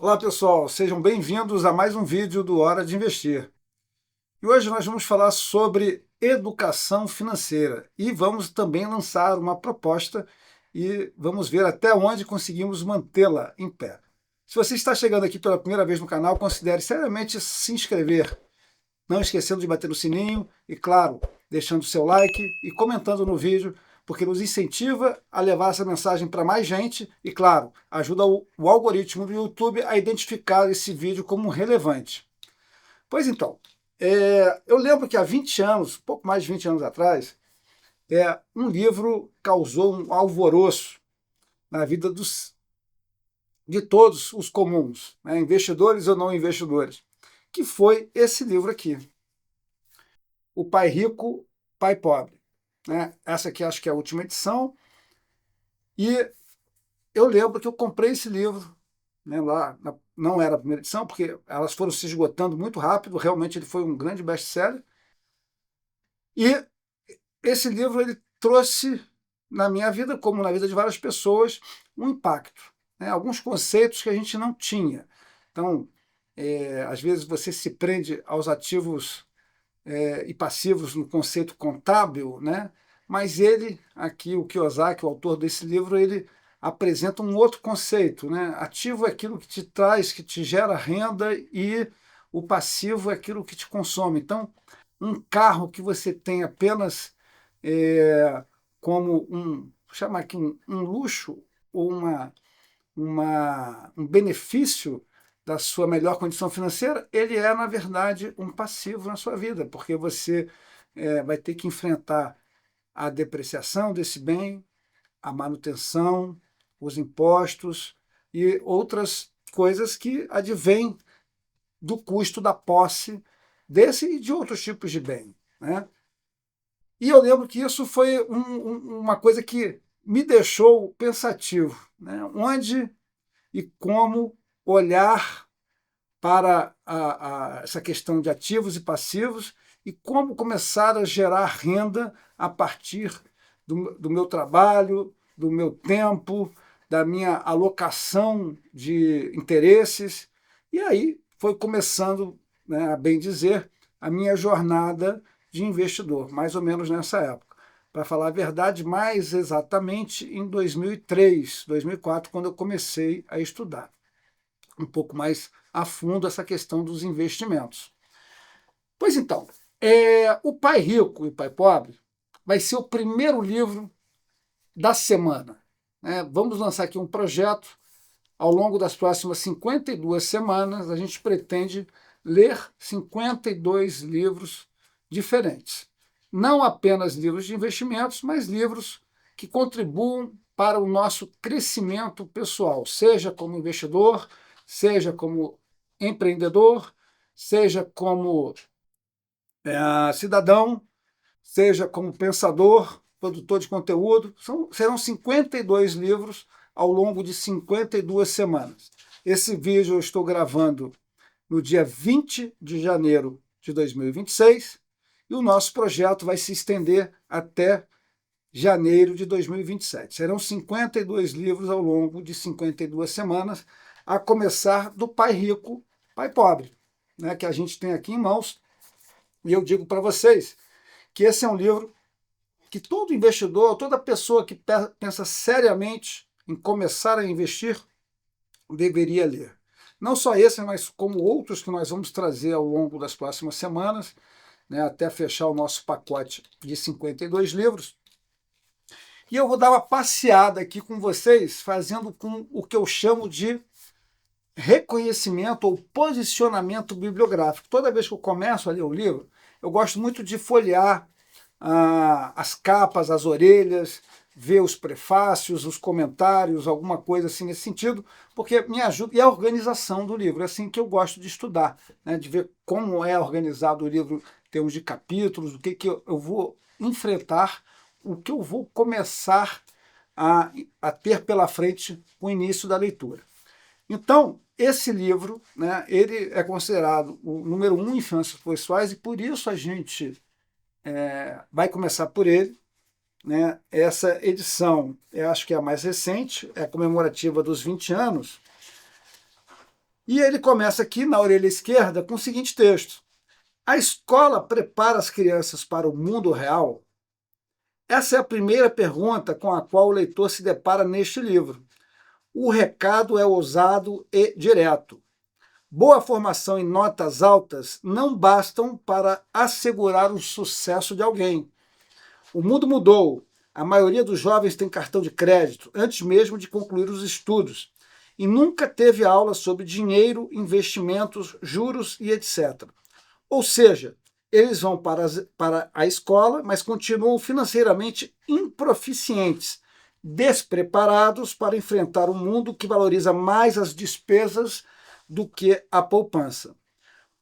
Olá pessoal, sejam bem-vindos a mais um vídeo do Hora de Investir. E hoje nós vamos falar sobre educação financeira e vamos também lançar uma proposta e vamos ver até onde conseguimos mantê-la em pé. Se você está chegando aqui pela primeira vez no canal, considere seriamente se inscrever, não esquecendo de bater no sininho e, claro, deixando seu like e comentando no vídeo, porque nos incentiva a levar essa mensagem para mais gente e, claro, ajuda o algoritmo do YouTube a identificar esse vídeo como relevante. Pois então, eu lembro que há 20 anos, pouco mais de 20 anos atrás, um livro causou um alvoroço na vida de todos os comuns, né, investidores ou não investidores, que foi esse livro aqui, O Pai Rico, Pai Pobre. Né? Essa aqui acho que é a última edição. E eu lembro que eu comprei esse livro, né, não era a primeira edição, porque elas foram se esgotando muito rápido, realmente ele foi um grande best-seller. E esse livro ele trouxe na minha vida, como na vida de várias pessoas, um impacto, né? Alguns conceitos que a gente não tinha. Então, às vezes você se prende aos ativos e passivos no conceito contábil, né? Mas ele, aqui, o Kiyosaki, o autor desse livro, ele apresenta um outro conceito, né? Ativo é aquilo que te traz, que te gera renda, e o passivo é aquilo que te consome. Então, um carro que você tem apenas como chama aqui um luxo ou um benefício da sua melhor condição financeira, ele é, na verdade, um passivo na sua vida, porque você vai ter que enfrentar a depreciação desse bem, a manutenção, os impostos e outras coisas que advêm do custo da posse desse e de outros tipos de bem. Né? E eu lembro que isso foi uma coisa que me deixou pensativo, né? Onde e como olhar para essa questão de ativos e passivos e como começar a gerar renda a partir do meu trabalho, do meu tempo, da minha alocação de interesses. E aí foi começando, né, a bem dizer, a minha jornada de investidor, mais ou menos nessa época. Para falar a verdade, mais exatamente em 2003, 2004, quando eu comecei a estudar um pouco mais a fundo essa questão dos investimentos. Pois então, O Pai Rico e o Pai Pobre vai ser o primeiro livro da semana. Né? Vamos lançar aqui um projeto. Ao longo das próximas 52 semanas, a gente pretende ler 52 livros diferentes. Não apenas livros de investimentos, mas livros que contribuam para o nosso crescimento pessoal, seja como investidor, seja como empreendedor, seja como cidadão, seja como pensador, produtor de conteúdo. Serão 52 livros ao longo de 52 semanas. Esse vídeo eu estou gravando no dia 20 de janeiro de 2026 e o nosso projeto vai se estender até janeiro de 2027. Serão 52 livros ao longo de 52 semanas, a começar do Pai Rico, Pai Pobre, né, que a gente tem aqui em mãos. E eu digo para vocês que esse é um livro que todo investidor, toda pessoa que pensa seriamente em começar a investir deveria ler. Não só esse, mas como outros que nós vamos trazer ao longo das próximas semanas, né, até fechar o nosso pacote de 52 livros. E eu vou dar uma passeada aqui com vocês, fazendo com o que eu chamo de reconhecimento ou posicionamento bibliográfico. Toda vez que eu começo a ler o livro, eu gosto muito de folhear as capas, as orelhas, ver os prefácios, os comentários, alguma coisa assim nesse sentido, porque me ajuda, e a organização do livro, é assim que eu gosto de estudar, né, de ver como é organizado o livro em termos de capítulos, o que eu vou enfrentar, o que eu vou começar a ter pela frente com o início da leitura. Então, esse livro, né, ele é considerado o número 1 em finanças pessoais e por isso a gente vai começar por ele. Né? Essa edição, eu acho que é a mais recente, é a comemorativa dos 20 anos, E ele começa aqui na orelha esquerda com o seguinte texto: a escola prepara as crianças para o mundo real? Essa é a primeira pergunta com a qual o leitor se depara neste livro. O recado é ousado e direto. Boa formação e notas altas não bastam para assegurar o sucesso de alguém. O mundo mudou. A maioria dos jovens tem cartão de crédito antes mesmo de concluir os estudos e nunca teve aula sobre dinheiro, investimentos, juros e etc. Ou seja, eles vão para a escola, mas continuam financeiramente improficientes, despreparados para enfrentar um mundo que valoriza mais as despesas do que a poupança.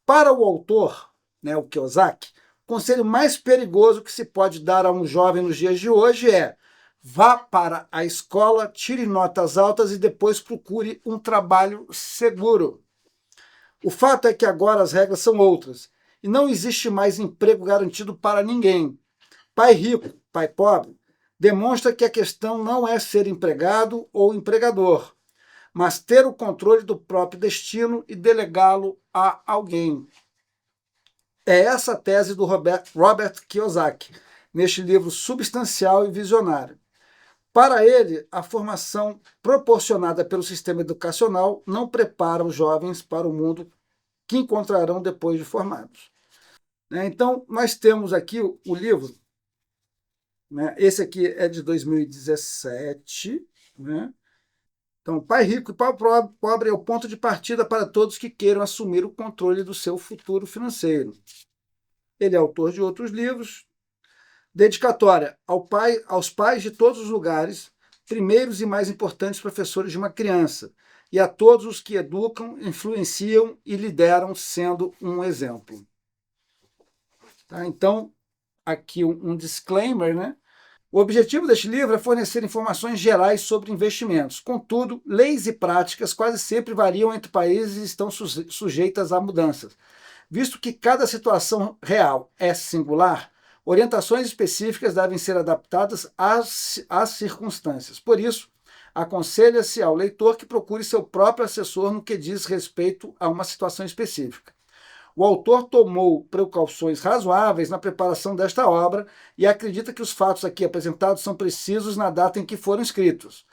Para o autor, o Kiyosaki, o conselho mais perigoso que se pode dar a um jovem nos dias de hoje é: vá para a escola, tire notas altas e depois procure um trabalho seguro. O fato é que agora as regras são outras e não existe mais emprego garantido para ninguém. Pai rico, pai pobre, demonstra que a questão não é ser empregado ou empregador, mas ter o controle do próprio destino e delegá-lo a alguém. É essa a tese do Robert Kiyosaki, neste livro substancial e visionário. Para ele, a formação proporcionada pelo sistema educacional não prepara os jovens para o mundo que encontrarão depois de formados. Então, nós temos aqui o livro, esse aqui é de 2017, Então, Pai Rico e Pai Pobre é o ponto de partida para todos que queiram assumir o controle do seu futuro financeiro. Ele é autor de outros livros. Dedicatória aos pais de todos os lugares, primeiros e mais importantes professores de uma criança, e a todos os que educam, influenciam e lideram sendo um exemplo. Tá? Então, aqui um disclaimer, O objetivo deste livro é fornecer informações gerais sobre investimentos. Contudo, leis e práticas quase sempre variam entre países e estão sujeitas a mudanças. Visto que cada situação real é singular, orientações específicas devem ser adaptadas às circunstâncias. Por isso, aconselha-se ao leitor que procure seu próprio assessor no que diz respeito a uma situação específica. O autor tomou precauções razoáveis na preparação desta obra e acredita que os fatos aqui apresentados são precisos na data em que foram escritos.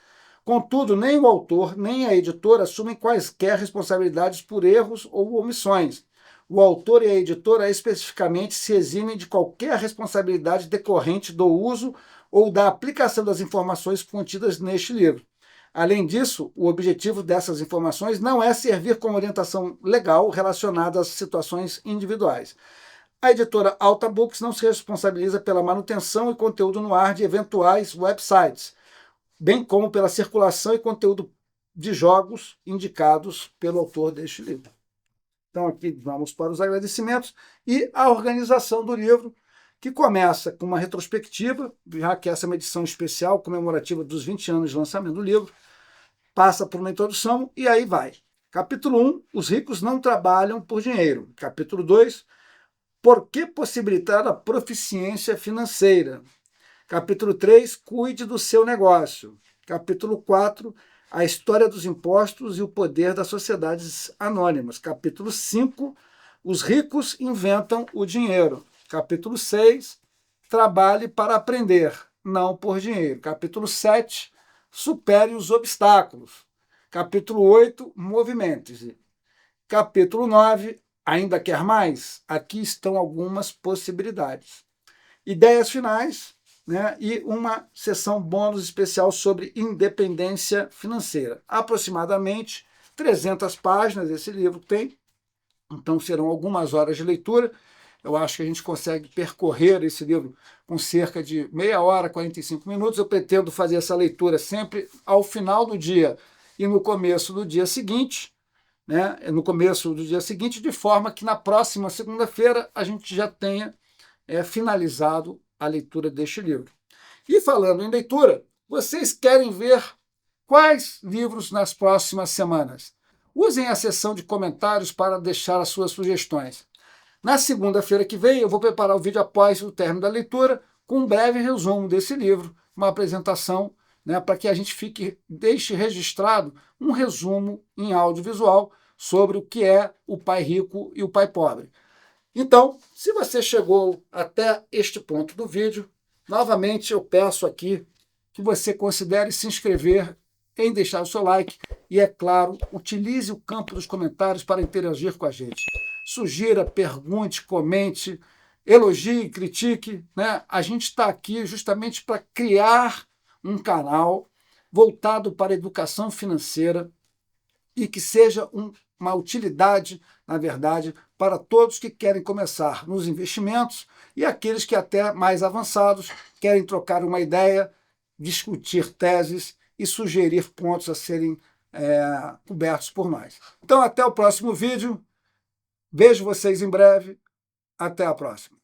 Contudo, nem o autor nem a editora assumem quaisquer responsabilidades por erros ou omissões. O autor e a editora especificamente se eximem de qualquer responsabilidade decorrente do uso ou da aplicação das informações contidas neste livro. Além disso, o objetivo dessas informações não é servir como orientação legal relacionada às situações individuais. A editora Alta Books não se responsabiliza pela manutenção e conteúdo no ar de eventuais websites, bem como pela circulação e conteúdo de jogos indicados pelo autor deste livro. Então aqui vamos para os agradecimentos e a organização do livro, que começa com uma retrospectiva, já que essa é uma edição especial comemorativa dos 20 anos de lançamento do livro, passa por uma introdução e aí vai. Capítulo 1, os ricos não trabalham por dinheiro. Capítulo 2, por que possibilitar a proficiência financeira? Capítulo 3, cuide do seu negócio. Capítulo 4, a história dos impostos e o poder das sociedades anônimas. Capítulo 5, os ricos inventam o dinheiro. Capítulo 6, trabalhe para aprender, não por dinheiro. Capítulo 7, supere os obstáculos. Capítulo 8, movimente-se. Capítulo 9, ainda quer mais? Aqui estão algumas possibilidades. Ideias finais, e uma sessão bônus especial sobre independência financeira. Aproximadamente 300 páginas esse livro tem, então serão algumas horas de leitura. Eu acho que a gente consegue percorrer esse livro com cerca de meia hora, 45 minutos. Eu pretendo fazer essa leitura sempre ao final do dia e no começo do dia seguinte, no começo do dia seguinte, de forma que na próxima segunda-feira a gente já tenha finalizado a leitura deste livro. E falando em leitura, vocês querem ver quais livros nas próximas semanas? Usem a seção de comentários para deixar as suas sugestões. Na segunda-feira que vem, eu vou preparar o vídeo após o término da leitura, com um breve resumo desse livro, uma apresentação, para que a gente deixe registrado um resumo em audiovisual sobre o que é o pai rico e o pai pobre. Então, se você chegou até este ponto do vídeo, novamente eu peço aqui que você considere se inscrever, em deixar o seu like e, é claro, utilize o campo dos comentários para interagir com a gente. Sugira, pergunte, comente, elogie, critique, né? A gente está aqui justamente para criar um canal voltado para a educação financeira e que seja uma utilidade, na verdade, para todos que querem começar nos investimentos e aqueles que até mais avançados querem trocar uma ideia, discutir teses e sugerir pontos a serem cobertos por nós. Então, até o próximo vídeo. Vejo vocês em breve. Até a próxima.